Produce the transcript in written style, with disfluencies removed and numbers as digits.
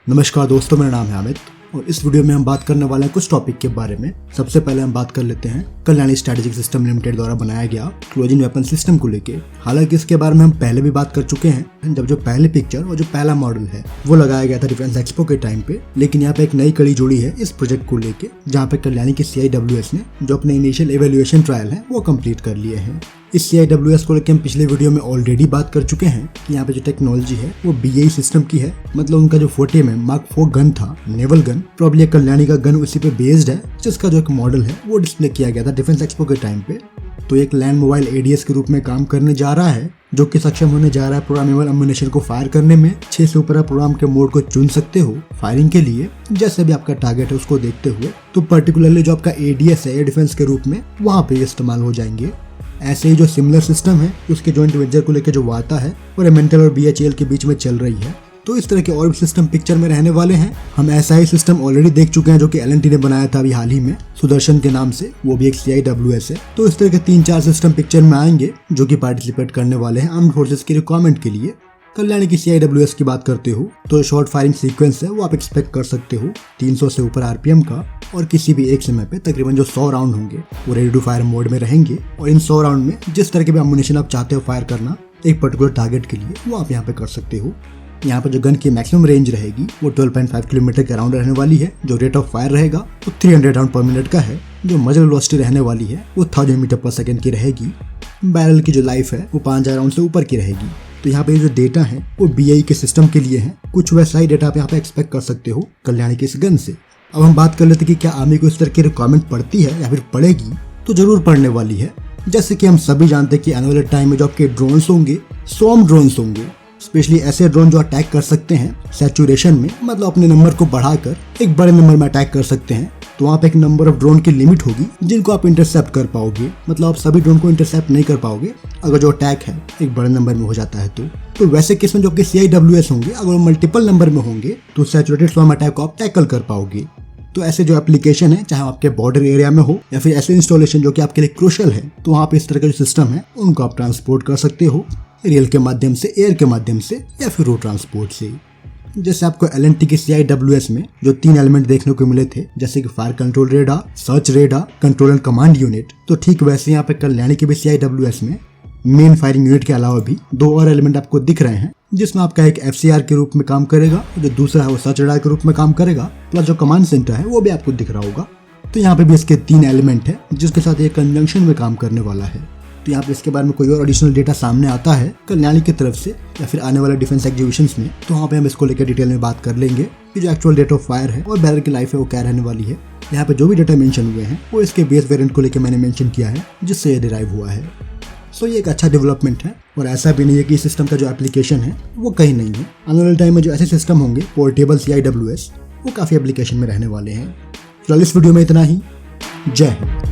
नमस्कार दोस्तों, मेरा नाम है अमित और इस वीडियो में हम बात करने वाले हैं कुछ टॉपिक के बारे में। सबसे पहले हम बात कर लेते हैं कल्याणी स्ट्रेटेजिक सिस्टम लिमिटेड द्वारा बनाया गया क्लोजिंग वेपन सिस्टम को लेके। हालांकि इसके बारे में हम पहले भी बात कर चुके हैं, जब जो पहली पिक्चर और जो पहला मॉडल है वो लगाया गया था डिफेंस एक्सपो के टाइम पे। लेकिन यहाँ पे एक नई कड़ी जुड़ी है इस प्रोजेक्ट को लेके, जहाँ पे कल्याणी की CIWS ने जो अपने इनिशियल एवेल्युएशन ट्रायल है वो कंप्लीट कर लिए हैं। इस CIWS को लेकर हम पिछले वीडियो में ऑलरेडी बात कर चुके हैं कि यहाँ पे जो टेक्नोलॉजी है वो BAE सिस्टम की है। मतलब उनका जो 40 में Mark 4 गन था, नेवल गन, प्रॉब्ली कल्याणी का गन उसी पे बेस्ड है, जिसका जो एक मॉडल है वो डिस्प्ले किया गया था डिफेंस एक्सपो के टाइम पे। तो एक लैंड मोबाइल ADS के रूप में काम करने जा रहा है, जो कि सक्षम होने जा रहा है प्रोग्रामेबल अम्युनिशन को फायर करने में। 6 से ऊपर प्रोग्राम के मोड को चुन सकते हो फायरिंग के लिए, जैसे भी आपका टारगेट है उसको देखते हुए। तो पर्टिकुलरली जो आपका ADS है एयर डिफेंस के रूप में वहाँ पे इस्तेमाल हो जाएंगे। ऐसे ही जो सिमिलर सिस्टम है उसके जॉइंट वेंचर को लेकर जो वार्ता है वो रेमेंटल और BHEL के बीच में चल रही है। तो इस तरह के और भी सिस्टम पिक्चर में रहने वाले हैं। हम ऐसा ही सिस्टम ऑलरेडी देख चुके हैं जो कि L&T ने बनाया था अभी हाल ही में सुदर्शन के नाम से, वो भी एक CIWS है। तो इस तरह के 3-4 सिस्टम पिक्चर में आएंगे जो कि पार्टिसिपेट करने वाले हैं आर्म्ड फोर्सेस की रिक्वायरमेंट के लिए। कल्याणी की CIWS की बात करते हो तो शॉर्ट फायरिंग सीक्वेंस है वो आप एक्सपेक्ट कर सकते हो 300 से ऊपर RPM का, और किसी भी एक समय पे तकरीबन जो 100 राउंड होंगे वो रेडी टू फायर मोड में रहेंगे। और इन 100 राउंड में जिस तरह के भी अम्युनिशन आप चाहते हो फायर करना एक पर्टिकुलर टारगेट के लिए, वो आप यहाँ पे कर सकते हो। यहाँ पर जो गन की मैक्सिमम रेंज रहेगी वो 12.5 किलोमीटर के अराउंड रहने वाली है। जो रेट ऑफ फायर रहेगा वो 300 राउंड पर मिनट का है। जो मजल वेलोसिटी रहने वाली है वो 1000 मीटर पर सेकंड की रहेगी। बैरल की जो लाइफ है वो 5000 राउंड से ऊपर की रहेगी। तो यहाँ पे जो डेटा है वो BAE के सिस्टम के लिए है। कुछ वैसा ही डेटा आप यहाँ पे एक्सपेक्ट कर सकते हो कल्याणी की इस गन से। अब हम बात कर लेते हैं कि क्या आर्मी को इस तरह की रिक्वायरमेंट पड़ती है या फिर पड़ेगी। तो जरूर पड़ने वाली है। जैसे कि हम सभी जानते हैं कि आने वाले टाइम में जो आपके ड्रोन्स होंगे, स्वॉर्म ड्रोन्स होंगे, स्पेशली ऐसे ड्रोन जो अटैक कर सकते हैं सैचुरेशन में, मतलब अपने नंबर को बढ़ाकर एक बड़े नंबर में अटैक कर सकते हैं। तो वहाँ पे एक नंबर ऑफ ड्रोन की लिमिट होगी जिनको आप इंटरसेप्ट कर पाओगे। मतलब आप सभी ड्रोन को इंटरसेप्ट नहीं कर पाओगे अगर जो अटैक है एक बड़े नंबर में हो जाता है। तो वैसे केस में जो आपके CIWS होंगे अगर वो मल्टीपल नंबर में होंगे तो सैचुरेटेड स्वॉर्म अटैक को आप टैकल कर पाओगे। तो ऐसे जो एप्लीकेशन है, चाहे आपके बॉर्डर एरिया में हो या फिर ऐसे इंस्टॉलेशन जो कि आपके लिए क्रूशियल है, तो वहाँ पे इस तरह का जो सिस्टम है उनको आप ट्रांसपोर्ट कर सकते हो, रेल के माध्यम से, एयर के माध्यम से या फिर रोड ट्रांसपोर्ट से। जैसे आपको L&T की CIWS में जो 3 एलिमेंट देखने को मिले थे, जैसे कि fire control radar, search radar, control and command unit, तो ठीक वैसे यहाँ पे कल्याणी के भी CIWS में मेन फायरिंग यूनिट के अलावा भी 2 और एलिमेंट आपको दिख रहे हैं, जिसमें आपका एक FCR के रूप में काम करेगा, जो दूसरा है वो सर्च रेडार के रूप में काम करेगा, प्लस जो कमांड सेंटर है वो भी आपको दिख रहा होगा। तो यहाँ पे भी इसके 3 एलिमेंट है जिसके साथ ये कंजंक्शन में काम करने वाला है। तो यहाँ पे इसके बारे में कोई और एडिशनल डेटा सामने आता है कल्याणी की तरफ से या फिर आने वाले डिफेंस एग्जीबिशंस में, तो वहाँ पे हम इसको लेकर डिटेल में बात कर लेंगे कि जो एक्चुअल रेट ऑफ फायर है और बैरल की लाइफ है वो क्या रहने वाली है। यहाँ पे जो भी डेटा मेंशन हुए हैं वो इसके बेस वेरिएंट को लेकर मैंने मेंशन किया है, जिससे ये डिराइव हुआ है। सो ये एक अच्छा डेवलपमेंट है और ऐसा भी नहीं है कि इस सिस्टम का जो एप्लीकेशन है वो कहीं नहीं है। आने वाले टाइम में जो ऐसे सिस्टम होंगे पोर्टेबल CIWS वो काफ़ी एप्लीकेशन में रहने वाले हैं। फिलहाल इस वीडियो में इतना ही। जय हिंद।